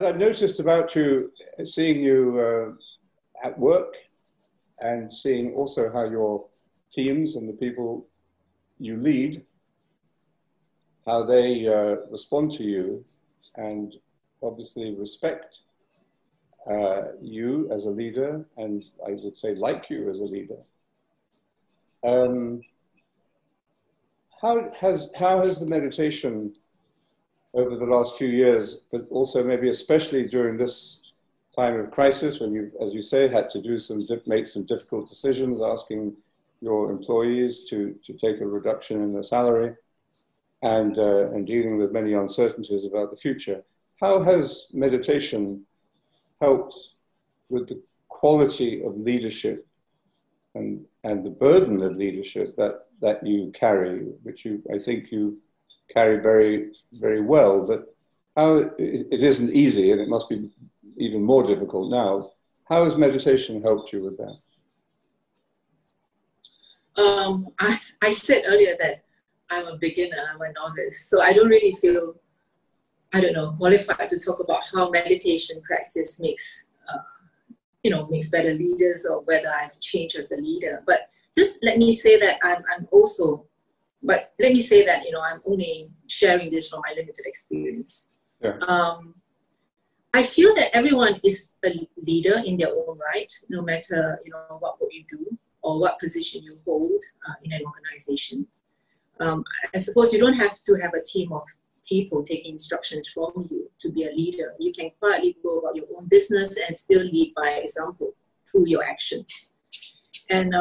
I've noticed about you, seeing you at work and seeing also how your teams and the people you lead, how they respond to you and obviously respect you as a leader, and I would say like you as a leader. How has the meditation over the last few years, but also maybe especially during this time of crisis, when you, as you say, had to do make some difficult decisions, asking your employees to take a reduction in their salary, and dealing with many uncertainties about the future. How has meditation helped with the quality of leadership and the burden of leadership that you carry, which I think you carry very, very well, but how it isn't easy, and it must be even more difficult now. How has meditation helped you with that? I said earlier that I'm a beginner, I'm a novice, so I don't really feel, I don't know, qualified to talk about how meditation practice makes, makes better leaders, or whether I've changed as a leader. But just let me say that I'm only sharing this from my limited experience. Yeah. I feel that everyone is a leader in their own right, no matter what you do or what position you hold in an organization. I suppose you don't have to have a team of people taking instructions from you to be a leader. You can quietly go about your own business and still lead by example through your actions. And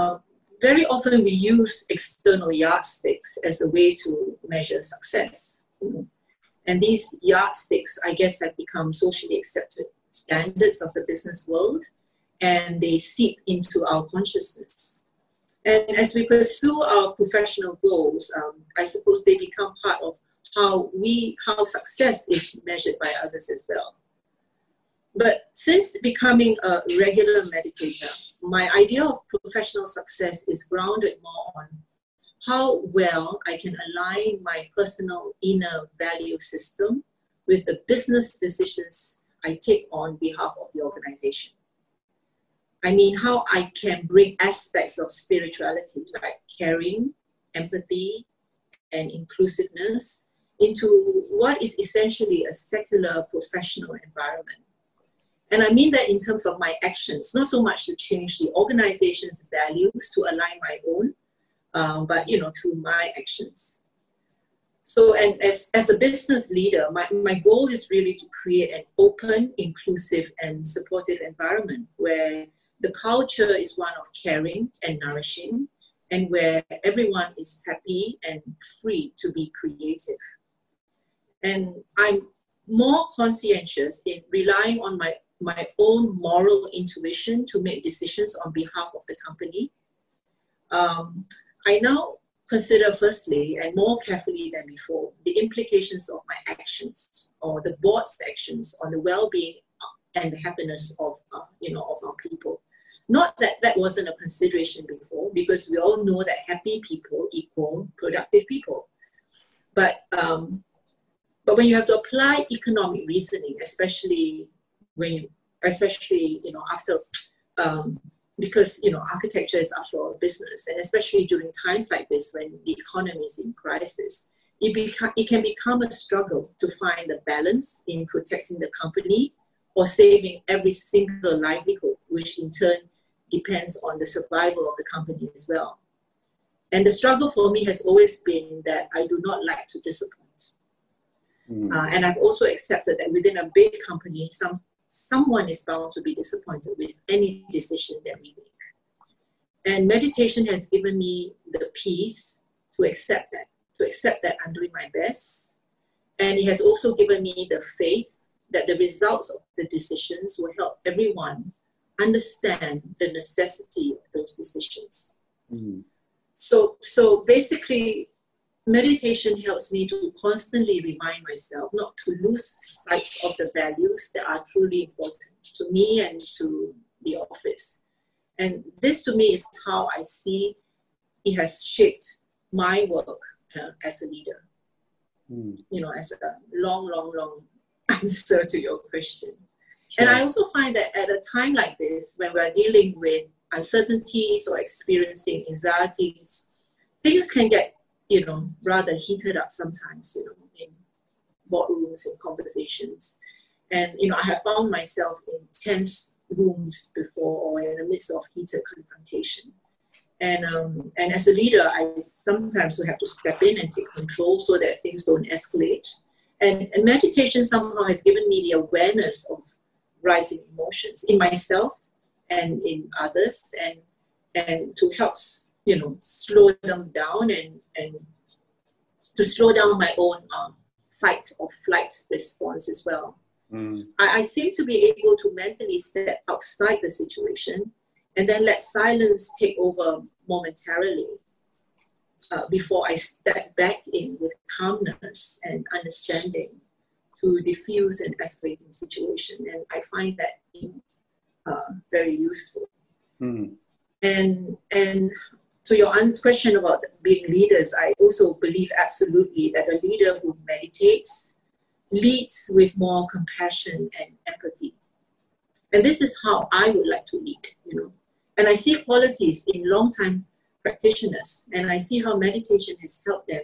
very often we use external yardsticks as a way to measure success. And these yardsticks, I guess, have become socially accepted standards of the business world, and they seep into our consciousness. And as we pursue our professional goals, I suppose they become part of how success is measured by others as well. But since becoming a regular meditator, my idea of professional success is grounded more on how well I can align my personal inner value system with the business decisions I take on behalf of the organization. I mean, how I can bring aspects of spirituality like caring, empathy, and inclusiveness into what is essentially a secular professional environment. And I mean that in terms of my actions, not so much to change the organization's values to align my own, but through my actions. So, and as a business leader, my goal is really to create an open, inclusive, and supportive environment where the culture is one of caring and nourishing, and where everyone is happy and free to be creative. And I'm more conscientious in relying on my own moral intuition to make decisions on behalf of the company. I now consider firstly and more carefully than before the implications of my actions or the board's actions on the well-being and the happiness of our people. Not that that wasn't a consideration before, because we all know that happy people equal productive people. But when you have to apply economic reasoning, especially after because architecture is after all a business, and especially during times like this when the economy is in crisis, it can become a struggle to find the balance in protecting the company or saving every single livelihood, which in turn depends on the survival of the company as well. And the struggle for me has always been that I do not like to disappoint. And I've also accepted that within a big company, someone is bound to be disappointed with any decision that we make. And meditation has given me the peace to accept that I'm doing my best. And it has also given me the faith that the results of the decisions will help everyone understand the necessity of those decisions. So basically, meditation helps me to constantly remind myself not to lose sight of the values that are truly important to me and to the office. And this to me is how I see it has shaped my work as a leader. As a long answer to your question. Sure. And I also find that at a time like this, when we're dealing with uncertainties or experiencing anxieties, things can get, rather heated up sometimes, in boardrooms and conversations. And, I have found myself in tense rooms before or in the midst of heated confrontation. And as a leader, I sometimes will have to step in and take control so that things don't escalate. And meditation somehow has given me the awareness of rising emotions in myself and in others, and to help, slow them down and to slow down my own fight or flight response as well. I seem to be able to mentally step outside the situation and then let silence take over momentarily before I step back in with calmness and understanding to diffuse an escalating situation. And I find that very useful. And to your question about being leaders, I also believe absolutely that a leader who meditates leads with more compassion and empathy. And this is how I would like to lead, And I see qualities in long-time practitioners, and I see how meditation has helped them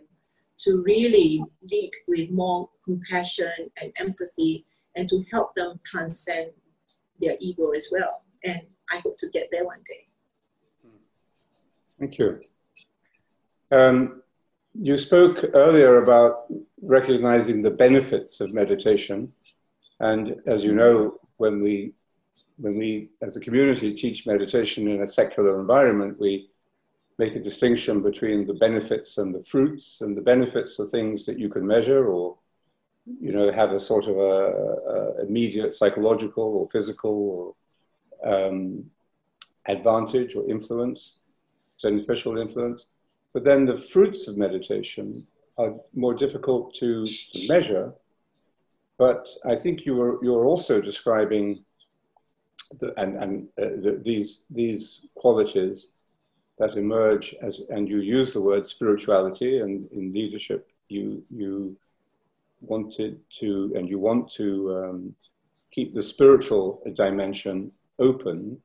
to really lead with more compassion and empathy, and to help them transcend their ego as well. And I hope to get there one day. Thank you. You spoke earlier about recognizing the benefits of meditation. And as you know, when we as a community teach meditation in a secular environment, we make a distinction between the benefits and the fruits. And the benefits are things that you can measure or, have a sort of a immediate psychological or physical or advantage or influence, beneficial influence. But then the fruits of meditation are more difficult to measure. But I think you're also describing these qualities that emerge as, and you use the word spirituality, and in leadership you wanted to, and you want to keep the spiritual dimension open,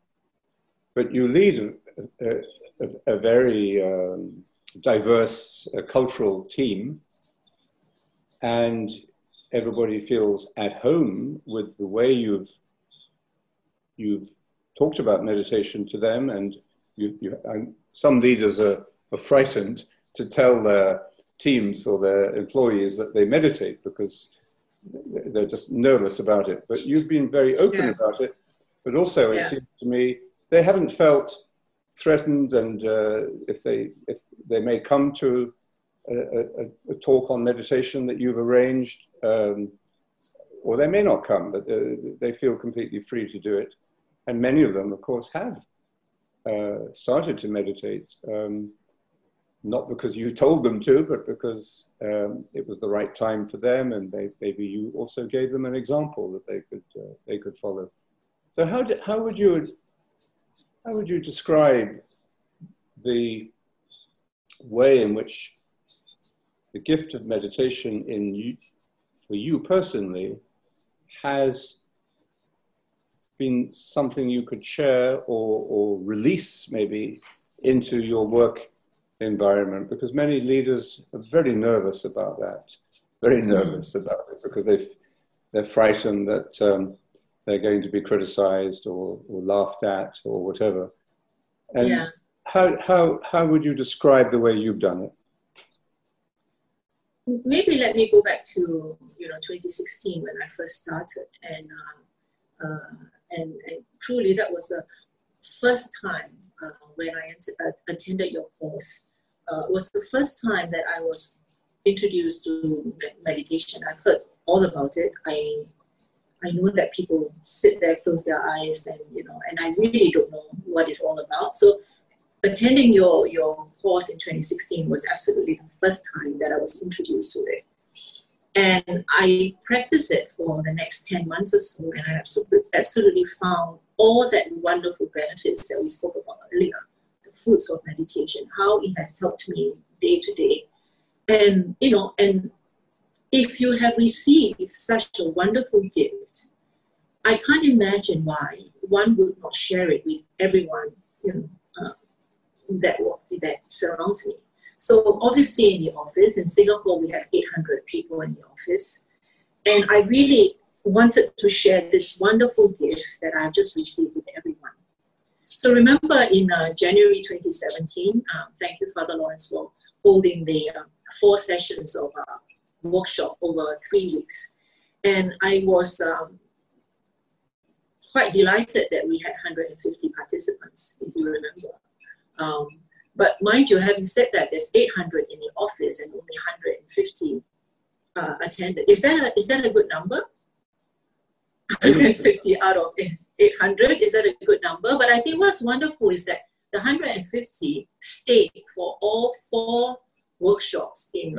but you lead a very diverse cultural team, and everybody feels at home with the way you've talked about meditation to them, and some leaders are frightened to tell their teams or their employees that they meditate because they're just nervous about it. But you've been very open about it, but also it seems to me they haven't felt threatened, and if they may come to a talk on meditation that you've arranged, or they may not come, but they feel completely free to do it. And many of them, of course, have started to meditate, not because you told them to, but because it was the right time for them, and maybe you also gave them an example that they could follow. So how would you describe the way in which the gift of meditation for you personally has been something you could share or release maybe into your work environment? Because many leaders are very nervous about that, because they're frightened that they're going to be criticized or laughed at or whatever. And how would you describe the way you've done it? Maybe let me go back to 2016 when I first started, and truly that was the first time when I attended your course. Was the first time that I was introduced to meditation. I've heard all about it. I know that people sit there, close their eyes, and and I really don't know what it's all about. So attending your course in 2016 was absolutely the first time that I was introduced to it. And I practiced it for the next 10 months or so, and I absolutely found all that wonderful benefits that we spoke about earlier, the fruits of meditation, how it has helped me day to day. And, and if you have received such a wonderful gift, I can't imagine why one would not share it with everyone, that surrounds me. So obviously in the office, in Singapore, we have 800 people in the office. And I really wanted to share this wonderful gift that I've just received with everyone. So remember in January 2017, thank you, Father Laurence, for holding the 4 sessions of workshop over 3 weeks. And I was quite delighted that we had 150 participants, if you remember. But mind you, having said that, there's 800 in the office and only 150 attended. Is that a good number? 150 out of 800, is that a good number? But I think what's wonderful is that the 150 stayed for all 4 workshops in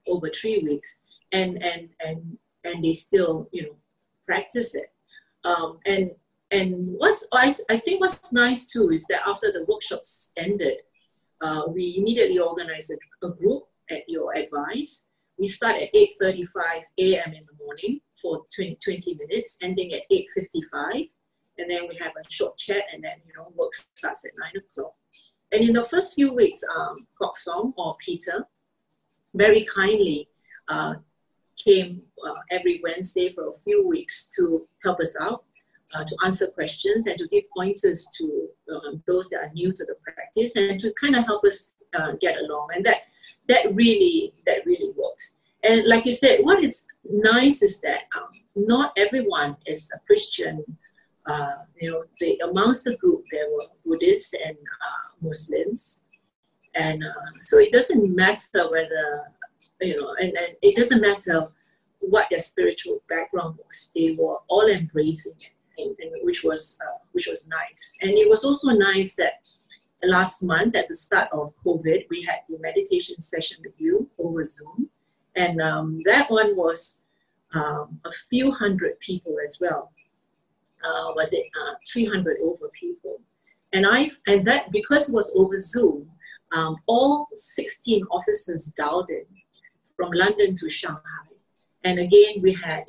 over 3 weeks, and they still practice it. And I think what's nice too is that after the workshops ended, we immediately organized a group at your advice. We start at 8:35 a.m. in the morning for 20 minutes, ending at 8:55. And then we have a short chat, and then, work starts at 9 o'clock. And in the first few weeks, Kok Song or Peter very kindly came every Wednesday for a few weeks to help us out, to answer questions and to give pointers to those that are new to the practice, and to kind of help us get along. And that really worked. And like you said, what is nice is that not everyone is a Christian. Amongst the group there were Buddhists and Muslims, and so it doesn't matter whether and it doesn't matter what their spiritual background was. They were all embracing it, and which was nice. And it was also nice that last month at the start of COVID, we had the meditation session with you over Zoom, and that one was a few hundred people as well. Was it 300 over people? And that because it was over Zoom, all 16 officers dialed in from London to Shanghai. And again, we had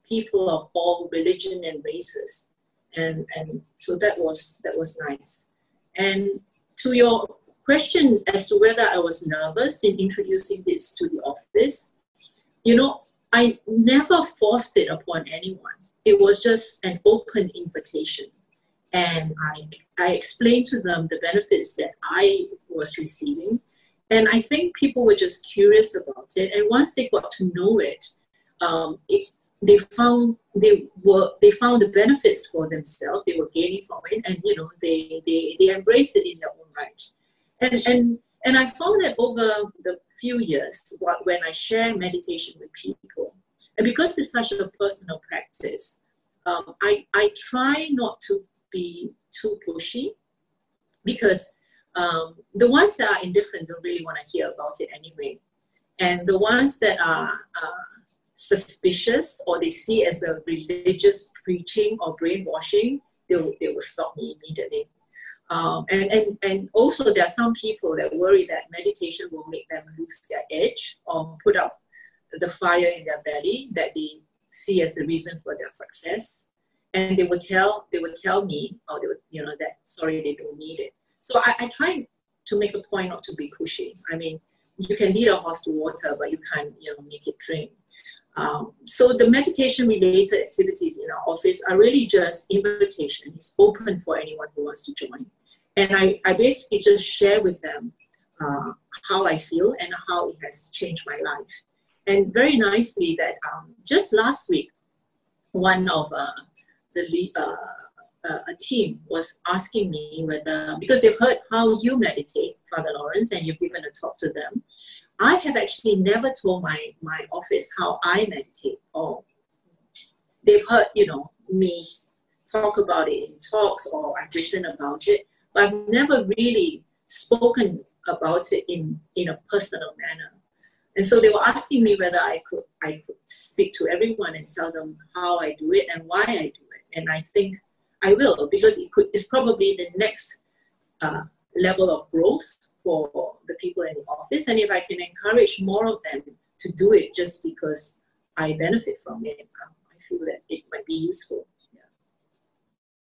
people of all religion and races, and so that was nice. And to your question as to whether I was nervous in introducing this to the office, I never forced it upon anyone. It was just an open invitation. And I explained to them the benefits that I was receiving. And I think people were just curious about it. And once they got to know it, they found the benefits for themselves. They were gaining from it, and they embraced it in their own right. And I found that over the few years, when I share meditation with people, and because it's such a personal practice, I try not to be too pushy, because the ones that are indifferent don't really want to hear about it anyway. And the ones that are suspicious, or they see as a religious preaching or brainwashing, they will stop me immediately. And also there are some people that worry that meditation will make them lose their edge or put out the fire in their belly that they see as the reason for their success. And they would tell me, or they would, that sorry, they don't need it. So I try to make a point not to be pushy. I mean, you can lead a horse to water, but you can't, make it drink. So the meditation-related activities in our office are really just invitation. It's open for anyone who wants to join. And I basically just share with them how I feel and how it has changed my life. And very nicely that just last week, one of a team was asking me whether, because they've heard how you meditate, Father Laurence, and you've given a talk to them. I have actually never told my office how I meditate. Or they've heard, me talk about it in talks, or I've written about it, but I've never really spoken about it in a personal manner. And so they were asking me whether I could speak to everyone and tell them how I do it and why I do it. And I think I will, because it's probably the next level of growth for the people in the office. And if I can encourage more of them to do it just because I benefit from it. I feel that it might be useful.